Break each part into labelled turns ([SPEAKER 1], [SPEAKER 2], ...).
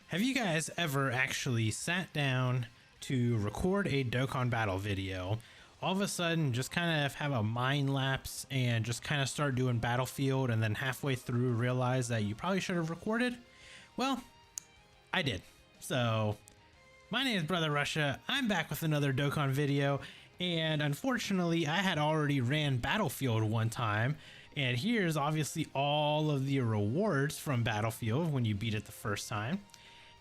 [SPEAKER 1] Have you guys ever actually sat down to record a Dokkan battle video, all of a sudden just kind of have a mind lapse and just kind of start doing Battlefield, and then halfway through realize that you probably should have recorded? Well, I did. So my name is Brother Russia. I'm back with another Dokkan video, and unfortunately I had already ran Battlefield one time, and here's obviously all of the rewards from Battlefield when you beat it the first time.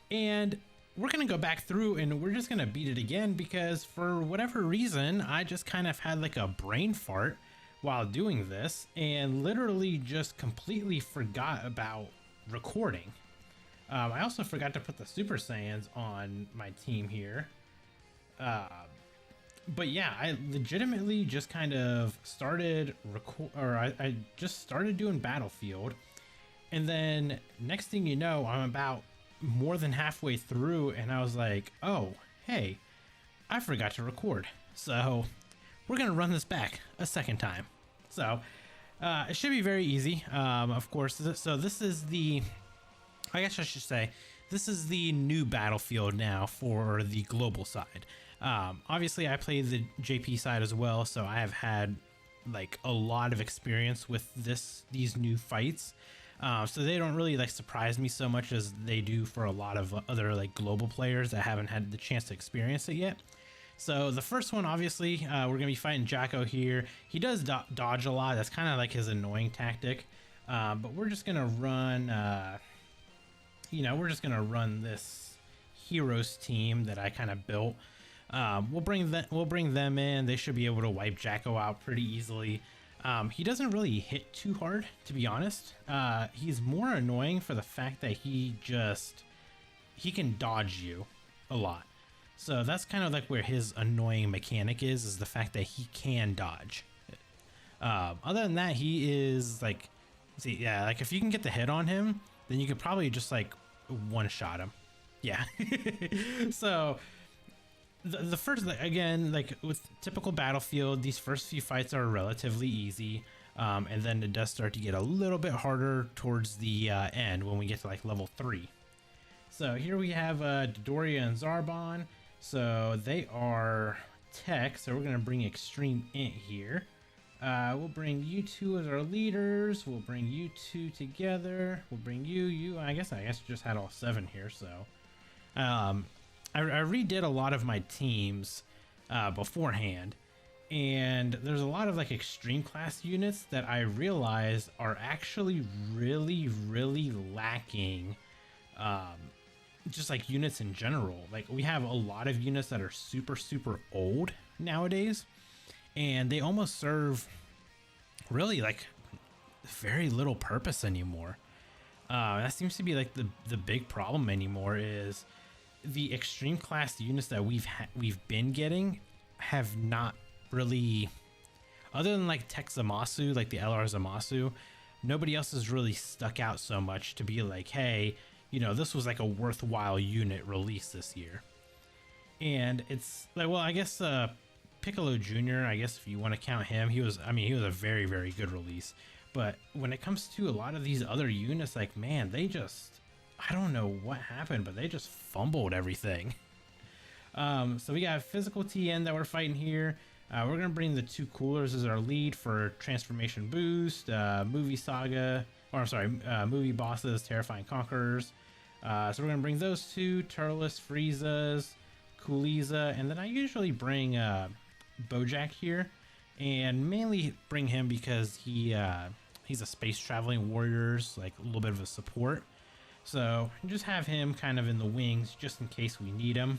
[SPEAKER 1] And we're going to go back through and we're just going to beat it again because for whatever reason, I just kind of had like a brain fart while doing this and literally just completely forgot about recording. I also forgot to put the Super Saiyans on my team here. But yeah, I legitimately just kind of started I just started doing Battlefield. And then next thing you know, I'm about more than halfway through and I was like, oh, hey, I forgot to record. So we're going to run this back a second time. So it should be very easy. Of course. So this is I guess I should say, this is the new Battlefield now for the global side. Obviously I played the JP side as well. So I have had like a lot of experience with these new fights. So they don't really like surprise me so much as they do for a lot of other like global players that haven't had the chance to experience it yet. So the first one, obviously, we're going to be fighting Jacko here. He does dodge a lot. That's kind of like his annoying tactic. But we're just going to run, we're just going to run this heroes team that I kind of built. We'll bring them in. They should be able to wipe Jacko out pretty easily. He doesn't really hit too hard, to be honest. He's more annoying for the fact that he can dodge you a lot. So that's kind of like where his annoying mechanic is the fact that he can dodge. Other than that, he is like, like if you can get the hit on him, then you could probably just like one-shot him. Yeah. So the first, again, like with typical Battlefield, these first few fights are relatively easy, and then it does start to get a little bit harder towards the end when we get to like level 3. So here we have Dodoria and Zarbon. So they are tech, so we're going to bring Extreme Int here. We'll bring you two as our leaders. We'll bring you two together. We'll bring you. I guess just had all 7 here, so I redid a lot of my teams beforehand, and there's a lot of like extreme class units that I realize are actually really lacking, just like units in general. Like we have a lot of units that are super old nowadays, and they almost serve really like very little purpose anymore. That seems to be like the big problem anymore is the extreme class units that we've been getting have not really, other than like Tech Zamasu, like the LR Zamasu, nobody else has really stuck out so much to be like, hey, this was like a worthwhile unit released this year. And it's like, well, I guess Piccolo Jr., I guess if you want to count him, he was a very good release. But when it comes to a lot of these other units, like, man, I don't know what happened, but they just fumbled everything. So we got Physical TN that we're fighting here. We're going to bring the 2 coolers as our lead for Transformation Boost, Movie Bosses, Terrifying Conquerors. So we're going to bring those 2, Turles, Friezas, Cooliza, and then I usually bring Bojack here, and mainly bring him because he's a space traveling warrior's like a little bit of a support. So just have him kind of in the wings just in case we need him.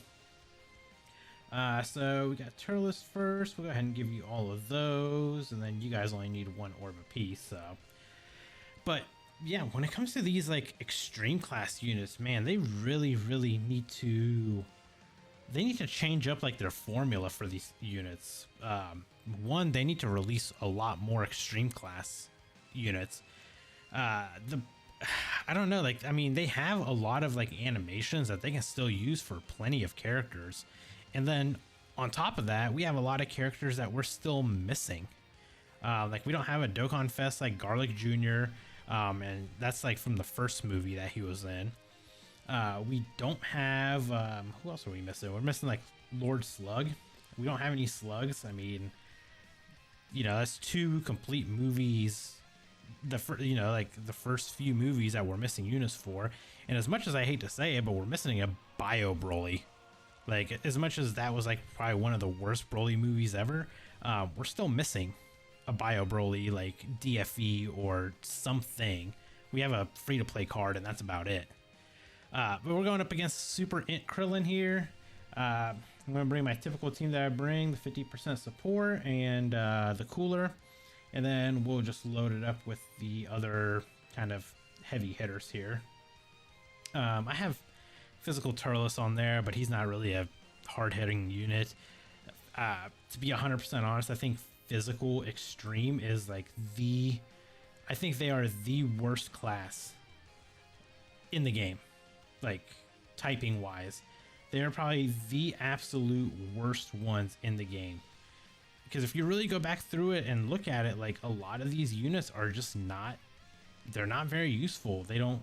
[SPEAKER 1] So we got Turles first. We'll go ahead and give you all of those, and then you guys only need 1 orb apiece. So, but yeah, when it comes to these like extreme class units, man, they really need to change up like their formula for these units. One, they need to release a lot more extreme class units. I don't know, like, I mean, they have a lot of like animations that they can still use for plenty of characters. And then on top of that, we have a lot of characters that we're still missing. Like we don't have a Dokkan Fest like Garlic Jr. And that's like from the first movie that he was in. We don't have, who else are we missing? We're missing like Lord Slug. We don't have any slugs. I mean, you know, that's 2 complete movies. Like the first few movies that we're missing units for. And as much as I hate to say it, but we're missing a Bio Broly. Like, as much as that was like probably one of the worst Broly movies ever, we're still missing a Bio Broly, like DFE or something. We have a free-to-play card, and that's about it. But we're going up against Super Int Krillin here. I'm going to bring my typical team that I bring, the 50% support and the cooler. And then we'll just load it up with the other kind of heavy hitters here. I have Physical Turles on there, but he's not really a hard-hitting unit. To be 100% honest, I think Physical Extreme is like I think they are the worst class in the game. Like, typing wise, they're probably the absolute worst ones in the game. Because if you really go back through it and look at it, like, a lot of these units are just they're not very useful. They don't,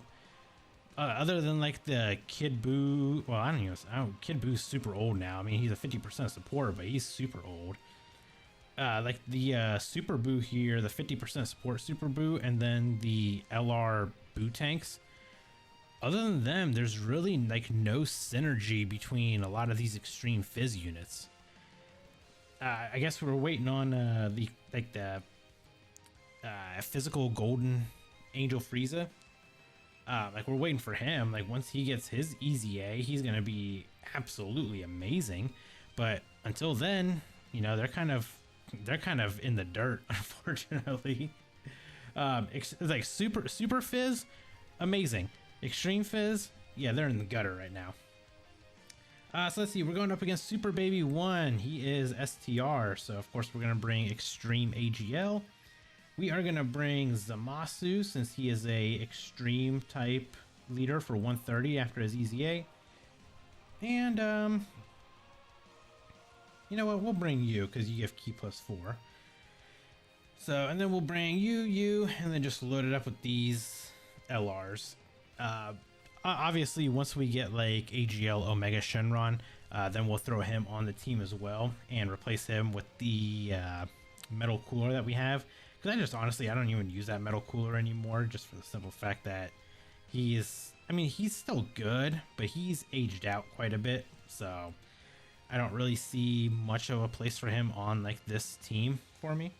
[SPEAKER 1] other than like the Kid Buu. Well, I don't know. Kid Buu's super old now. I mean, he's a 50% support, but he's super old. Like the Super Buu here, the 50% support Super Buu, and then the LR Buu tanks. Other than them, there's really like no synergy between a lot of these extreme Fizz units. I guess we're waiting on the physical Golden Angel Frieza. Like, we're waiting for him. Like, once he gets his Easy A, he's gonna be absolutely amazing. But until then, you know, they're kind of in the dirt, unfortunately. Like Super Fizz, amazing. Extreme Fizz, yeah, they're in the gutter right now. So let's see, we're going up against Super Baby 1. He is STR, so of course we're going to bring Extreme AGL. We are going to bring Zamasu, since he is a Extreme type leader for 130 after his EZA. And, you know what, we'll bring you, because you give Key +4. So, and then we'll bring you, and then just load it up with these LRs. Obviously, once we get like AGL Omega Shenron, then we'll throw him on the team as well and replace him with the metal cooler that we have. Because I don't even use that metal cooler anymore, just for the simple fact that he's still good, but he's aged out quite a bit. So I don't really see much of a place for him on like this team for me.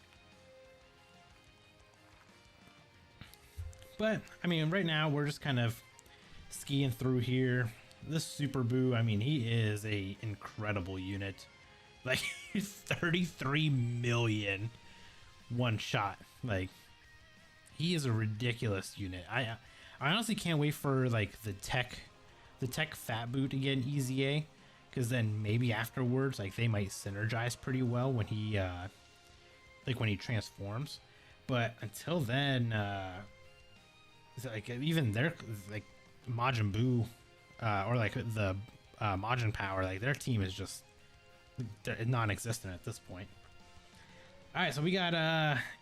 [SPEAKER 1] But I mean, right now we're just kind of skiing through here. This Super Buu, I mean, he is a incredible unit. Like, 33 million one shot. Like, he is a ridiculous unit. I honestly can't wait for like the tech Fat Buu to get an EZA, because then maybe afterwards, like, they might synergize pretty well when he transforms. But until then, like, even their like Majin Buu, or like the Majin Power, like, their team is just non-existent at this point. All right, so we got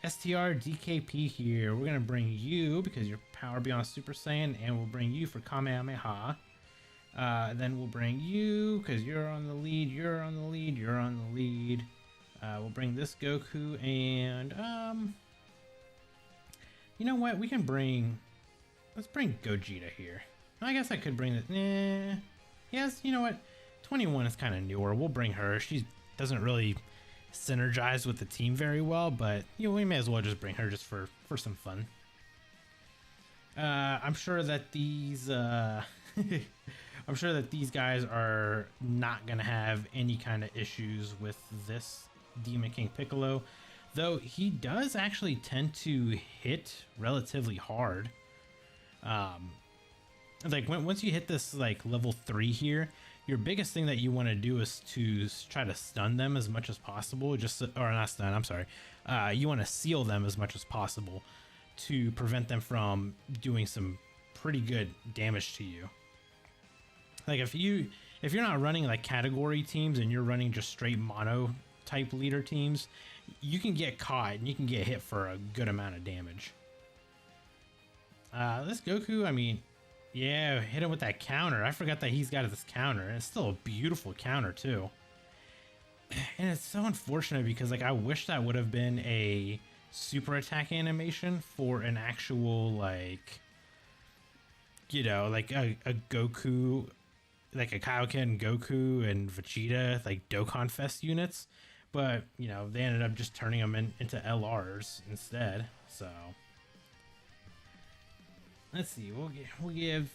[SPEAKER 1] STR DKP here. We're gonna bring you because you're Power Beyond Super Saiyan, and we'll bring you for Kamehameha. Then we'll bring you because you're on the lead. You're on the lead. You're on the lead. We'll bring this Goku, and you know what? Let's bring Gogeta here. I guess I could bring this. Nah. Yes, you know what? 21 is kind of newer. We'll bring her. She doesn't really synergize with the team very well, but you know, we may as well just bring her just for some fun. I'm sure that these guys are not gonna have any kind of issues with this Demon King Piccolo, though he does actually tend to hit relatively hard. Like, once you hit this like level 3 here, your biggest thing that you want to do is to try to stun them as much as possible. Or not stun, I'm sorry. You want to seal them as much as possible to prevent them from doing some pretty good damage to you. Like, if you're not running like category teams and you're running just straight mono type leader teams, you can get caught and you can get hit for a good amount of damage. This Goku, I mean, Yeah, hit him with that counter. I forgot that he's got this counter. And it's still a beautiful counter too. And it's so unfortunate because like I wish that would have been a super attack animation for an actual like, you know, like a Goku, like a Kaioken Goku and Vegeta, like Dokkan Fest units. But, you know, they ended up just turning them into LRs instead. So, let's see. We'll give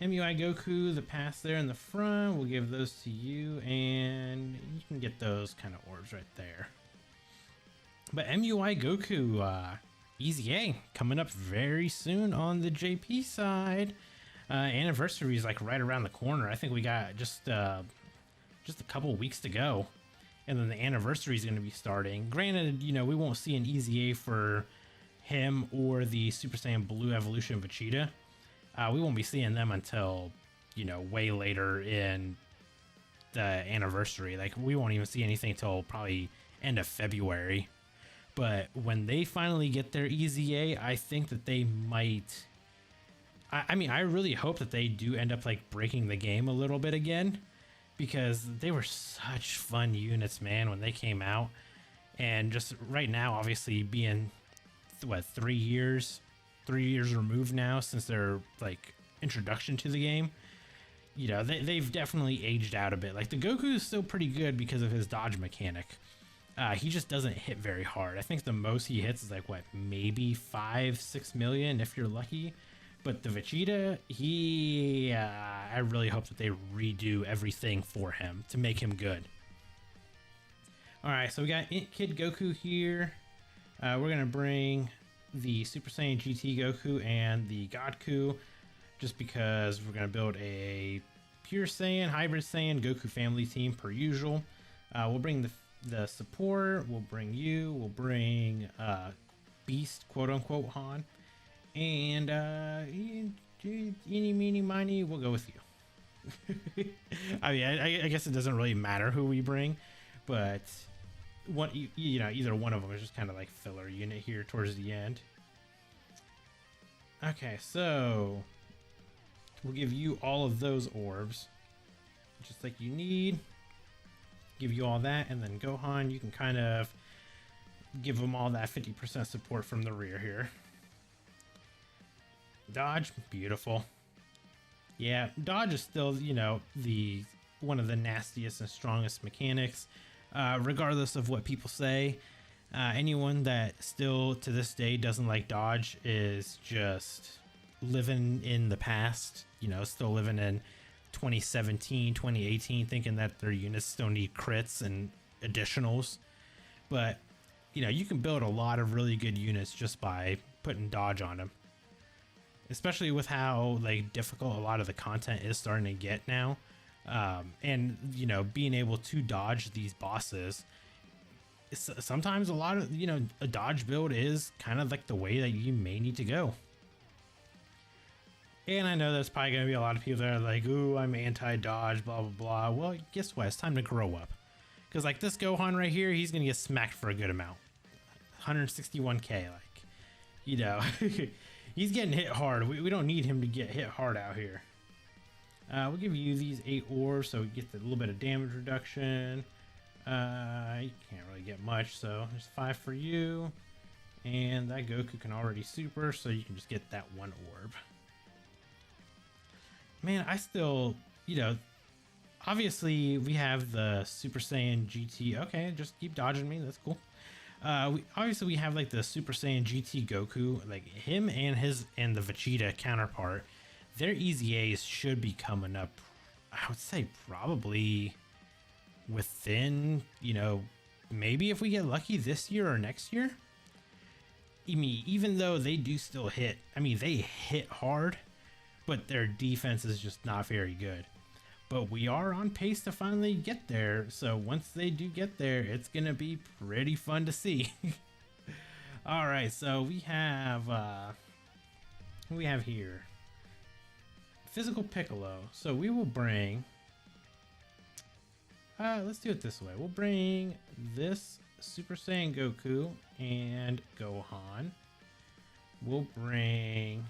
[SPEAKER 1] MUI Goku the pass there in the front. We'll give those to you, and you can get those kind of orbs right there. But MUI Goku, Easy A, coming up very soon on the JP side. Anniversary is like right around the corner. I think we got just a couple weeks to go, and then the anniversary is going to be starting. Granted, you know, we won't see an Easy A for him or the Super Saiyan Blue Evolution Vegeta. We won't be seeing them until, you know, way later in the anniversary. Like, we won't even see anything till probably end of February. But when they finally get their Easy A, I think that they might... I mean, I really hope that they do end up, like, breaking the game a little bit again. Because they were such fun units, man, when they came out. And just right now, obviously, being, what, 3 years removed now since their, like, introduction to the game. You know, they've definitely aged out a bit. Like, the Goku is still pretty good because of his dodge mechanic. He just doesn't hit very hard. I think the most he hits is, like, what, maybe 5-6 million if you're lucky. But the Vegeta, I really hope that they redo everything for him to make him good. Alright, so we got Kid Goku here. We're going to bring the Super Saiyan GT Goku and the Godku, just because we're going to build a Pure Saiyan, Hybrid Saiyan, Goku family team per usual. We'll bring the support, we'll bring you, we'll bring Beast, quote-unquote, Han. And eeny, meeny, miny, we'll go with you. I mean, I guess it doesn't really matter who we bring, but you know, either one of them is just kind of like filler unit here towards the end. Okay, so we'll give you all of those orbs, just like you need. Give you all that, and then Gohan, you can kind of give them all that 50% support from the rear here. Dodge, beautiful. Yeah, dodge is still, you know, one of the nastiest and strongest mechanics, regardless of what people say. Anyone that still to this day doesn't like dodge is just living in the past, you know, still living in 2017, 2018, thinking that their units still need crits and additionals. But, you know, you can build a lot of really good units just by putting dodge on them. Especially with how like difficult a lot of the content is starting to get now. And, you know, being able to dodge these bosses, sometimes a lot of, you know, a dodge build is kind of like the way that you may need to go. And I know there's probably going to be a lot of people that are like, ooh, I'm anti-dodge, blah, blah, blah. Well, guess what? It's time to grow up. Because like this Gohan right here, he's going to get smacked for a good amount. 161k, like, you know, he's getting hit hard. We don't need him to get hit hard out here. We'll give you these 8 orbs so we get a little bit of damage reduction. You can't really get much, so there's 5 for you. And that Goku can already super, so you can just get that 1 orb. Man, I still, you know, obviously we have the Super Saiyan GT. Okay, just keep dodging me. That's cool. Obviously we have like the Super Saiyan GT Goku, like him and the Vegeta counterpart. Their Easy A's should be coming up, I would say probably within, you know, maybe if we get lucky this year or next year. I mean, even though they do still hit, I mean, they hit hard, but their defense is just not very good. But we are on pace to finally get there. So once they do get there, it's going to be pretty fun to see. All right, so we have here Physical Piccolo. So we will bring, let's do it this way. We'll bring this Super Saiyan Goku and Gohan. We'll bring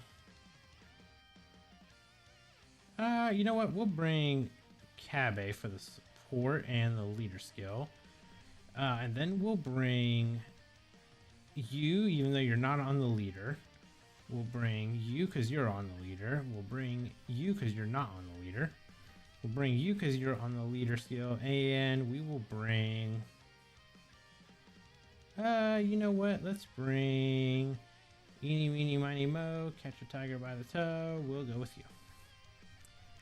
[SPEAKER 1] You know what? We'll bring Kabe for the support and the leader skill. And then we'll bring you, even though you're not on the leader. We'll bring you because you're on the leader. We'll bring you because you're not on the leader. We'll bring you because you're on the leader skill. And we will bring... you know what? Let's bring... Eeny, meeny, miny, mo. Catch a tiger by the toe. We'll go with you.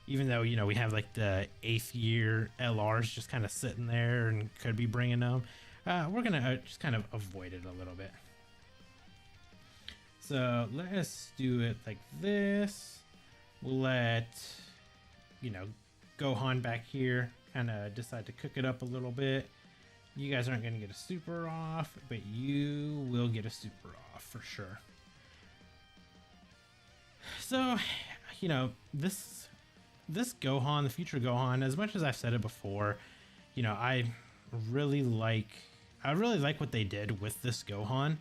[SPEAKER 1] Even though, you know, we have like the 8th year LRs just kind of sitting there and could be bringing them. We're going to just kind of avoid it a little bit. So let's do it like this. We'll let, you know, Gohan back here kind of decide to cook it up a little bit. You guys aren't going to get a super off, but you will get a super off for sure. So, you know, this Gohan, the future Gohan, as much as I've said it before, you know, I really like what they did with this Gohan.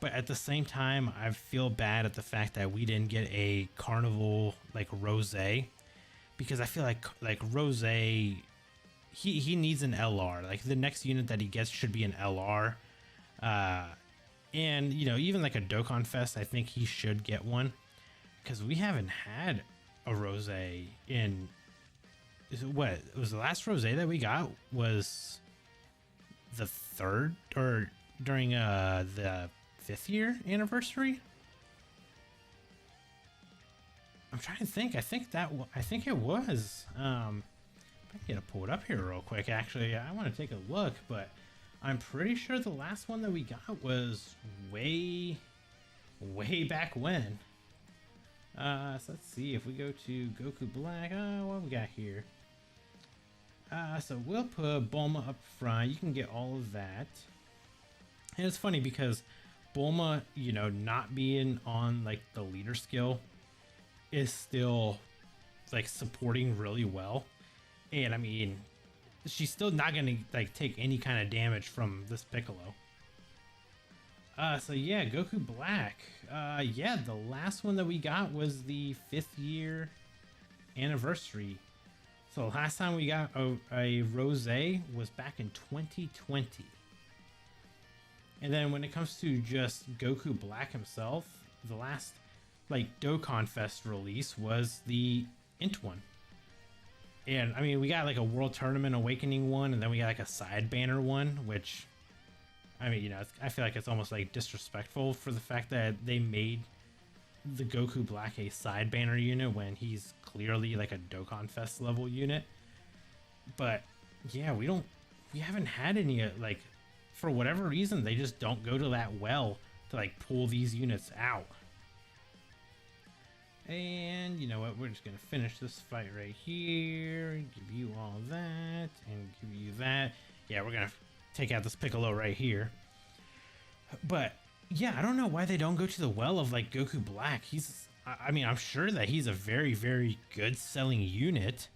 [SPEAKER 1] But at the same time, I feel bad at the fact that we didn't get a Carnival like Rose, because I feel like Rose, he needs an LR. Like the next unit that he gets should be an LR. And you know, even like a Dokkan Fest, I think he should get one, because we haven't had a Rose in. What was the last Rose that we got? Was the 3rd or during the 5th year anniversary? I'm trying to think. I think it was. I gotta pull it up here real quick. Actually, I want to take a look, but I'm pretty sure the last one that we got was way back when. So let's see if we go to Goku Black. What we got here? So we'll put Bulma up front. You can get all of that. And it's funny because Bulma, you know, not being on like the leader skill is still like supporting really well. And I mean, she's still not gonna like take any kind of damage from this Piccolo. So yeah, Goku Black. Yeah, the last one that we got was the 5th year anniversary. So the last time we got a Rose was back in 2020. And then when it comes to just Goku Black himself, the last like Dokkan Fest release was the Int one. And I mean, we got like a World Tournament Awakening one, and then we got like a side banner one, which, I mean, you know, I feel like it's almost like disrespectful for the fact that they made the Goku Black a side banner unit when he's clearly like a Dokkan Fest level unit. But yeah, we haven't had any like, for whatever reason, they just don't go to that well to like pull these units out. And you know what, we're just gonna finish this fight right here, give you all that and give you that. Yeah, we're gonna take out this Piccolo right here. But yeah, I don't know why they don't go to the well of like Goku Black. I mean, I'm sure that he's a very, very good selling unit.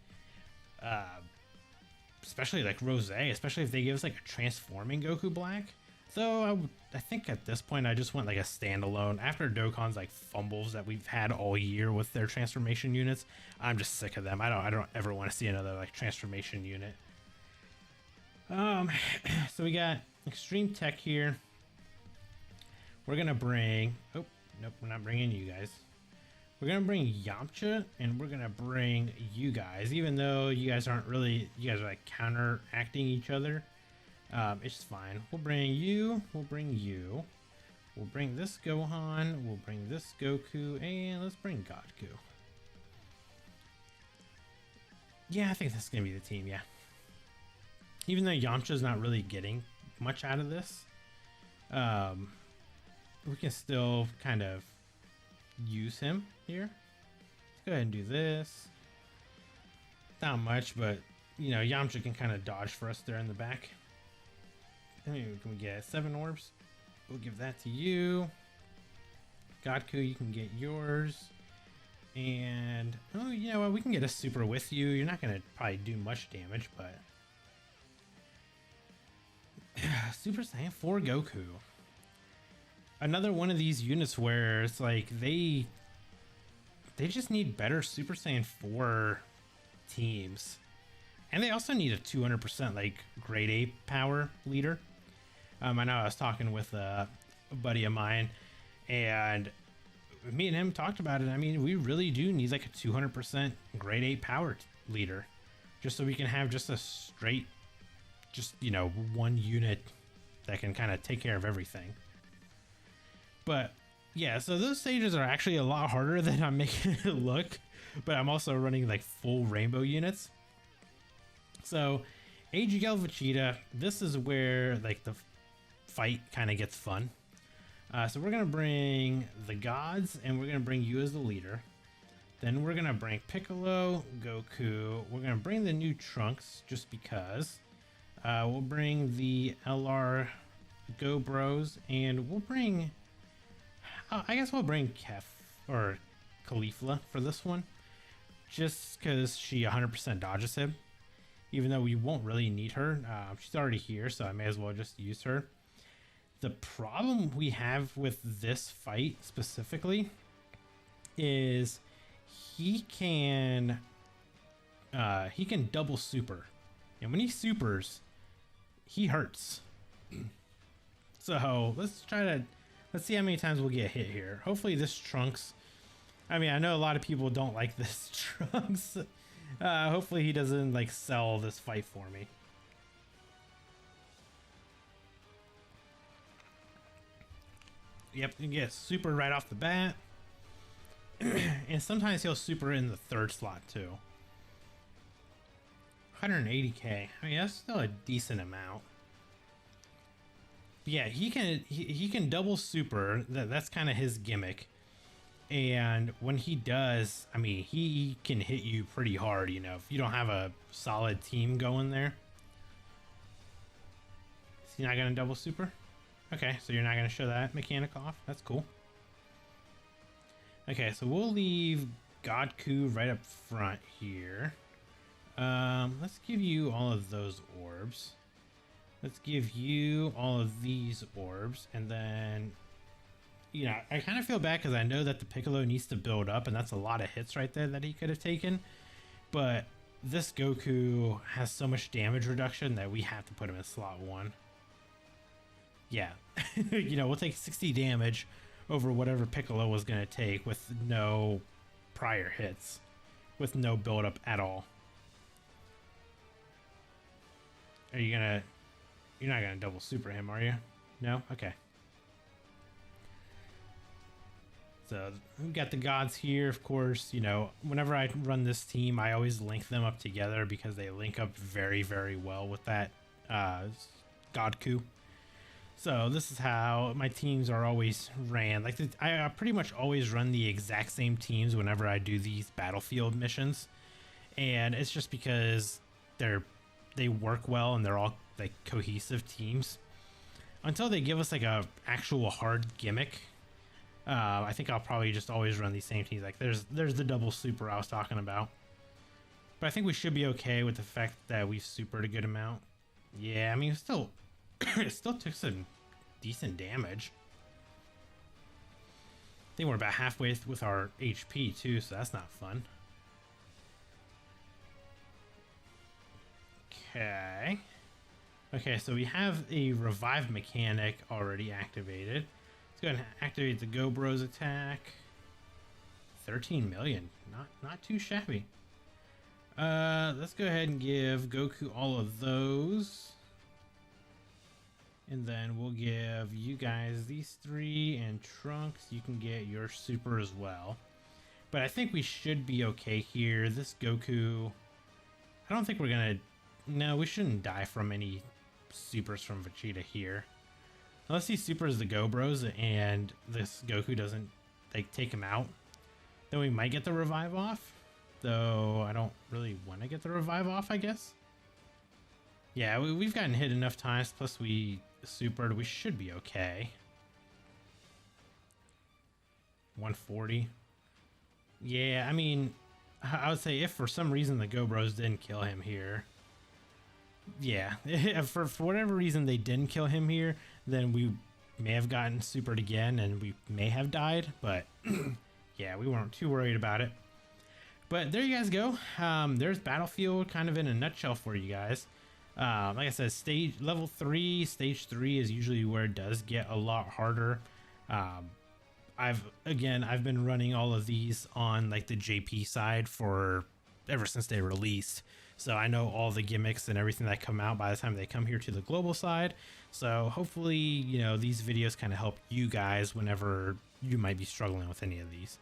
[SPEAKER 1] Especially like Rose, especially if they give us like a transforming Goku Black. So I think at this point I just want like a standalone. After Dokkan's like fumbles that we've had all year with their transformation units, I'm just sick of them. I don't ever want to see another like transformation unit. So we got Extreme Tech here. We're gonna bring, oh nope, we're not bringing you guys. We're gonna bring Yamcha, and we're gonna bring you guys, even though you guys aren't really, you guys are like counteracting each other. It's fine. We'll bring you, we'll bring you, we'll bring this Gohan, we'll bring this Goku, and let's bring Godku. Yeah, I think that's gonna be the team, yeah. Even though Yamcha's not really getting much out of this, we can still kind of use him here. Let's go ahead and do this. Not much, but you know, Yamcha can kind of dodge for us there in the back. Can we get 7 orbs? We'll give that to you. Godku, you can get yours. And oh, you know what? We can get a super with you. You're not gonna probably do much damage, but Super Saiyan 4 Goku. Another one of these units where it's like they they just need better Super Saiyan 4 teams. And they also need a 200% like grade A power leader. I know I was talking with a buddy of mine, and me and him talked about it. I mean, we really do need like a 200% grade A power leader, just so we can have just a straight, just, you know, one unit that can kind of take care of everything. But yeah, so those stages are actually a lot harder than I'm making it look, but I'm also running like full rainbow units. So AGL Vegeta, this is where like the fight kind of gets fun. So we're going to bring the gods, and we're going to bring you as the leader. Then we're going to bring Piccolo, Goku. We're going to bring the new Trunks just because. We'll bring the LR Go Bros, and we'll bring... I guess we'll bring Kef or Caulifla for this one, just because she 100% dodges him, even though we won't really need her. She's already here, so I may as well just use her. The problem we have with this fight specifically is he can double super, and when he supers, he hurts. So let's see how many times we'll get hit here. Hopefully this Trunks, I mean, I know a lot of people don't like this Trunks. Hopefully he doesn't like sell this fight for me. Yep, you get super right off the bat. And sometimes he'll super in the third slot too. 180k. I mean, that's still a decent amount. But yeah, he can double super. That's kind of his gimmick. And when he does, I mean, he can hit you pretty hard, you know, if you don't have a solid team going there. Is he not going to double super? Okay, so you're not going to show that mechanic off. That's cool. Okay, so we'll leave Godku right up front here. Let's give you all of those orbs. Let's give you all of these orbs. And then, you know, I kind of feel bad because I know that the Piccolo needs to build up, and that's a lot of hits right there that he could have taken. But this Goku has so much damage reduction that we have to put him in slot 1. Yeah, you know, we'll take 60 damage over whatever Piccolo was going to take with no prior hits, with no build-up at all. You're not going to double super him, are you? No? Okay. So we've got the gods here, of course. You know, whenever I run this team, I always link them up together because they link up very, very well with that Godku. So this is how my teams are always ran. Like I pretty much always run the exact same teams whenever I do these battlefield missions, and it's just because they work well and they're all like cohesive teams. Until they give us like a actual hard gimmick, I think I'll probably just always run these same teams. Like there's the double super I was talking about, but I think we should be okay with the fact that we've supered a good amount. Yeah, I mean, it still took some decent damage. I think we're about halfway with our HP too, so that's not fun. Okay. Okay, so we have a revive mechanic already activated. Let's go ahead and activate the Go Bros attack. 13 million. Not too shabby. Let's go ahead and give Goku all of those. And then we'll give you guys these 3, and Trunks, you can get your super as well. But I think we should be okay here. This Goku, I don't think we're gonna, no, we shouldn't die from any supers from Vegeta here. Unless he supers the Go Bros and this Goku doesn't like take him out, then we might get the revive off. Though I don't really want to get the revive off, I guess. Yeah, we've gotten hit enough times, plus we supered, we should be okay. 140. Yeah, I mean, I would say if for some reason the Go Bros didn't kill him here, yeah, for whatever reason they didn't kill him here, then we may have gotten supered again and we may have died, but yeah, we weren't too worried about it. But there you guys go. There's Battlefield kind of in a nutshell for you guys. Like I said, level 3, stage 3 is usually where it does get a lot harder. I've been running all of these on like the JP side for ever since they released. So I know all the gimmicks and everything that come out by the time they come here to the global side. So hopefully, you know, these videos kind of help you guys whenever you might be struggling with any of these.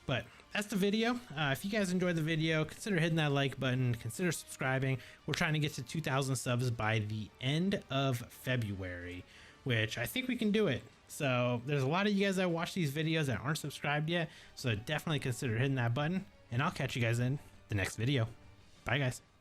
[SPEAKER 1] But that's the video. If you guys enjoyed the video, consider hitting that like button, consider subscribing. We're trying to get to 2,000 subs by the end of February, which I think we can do it. So there's a lot of you guys that watch these videos that aren't subscribed yet. So definitely consider hitting that button, and I'll catch you guys in the next video. Bye guys.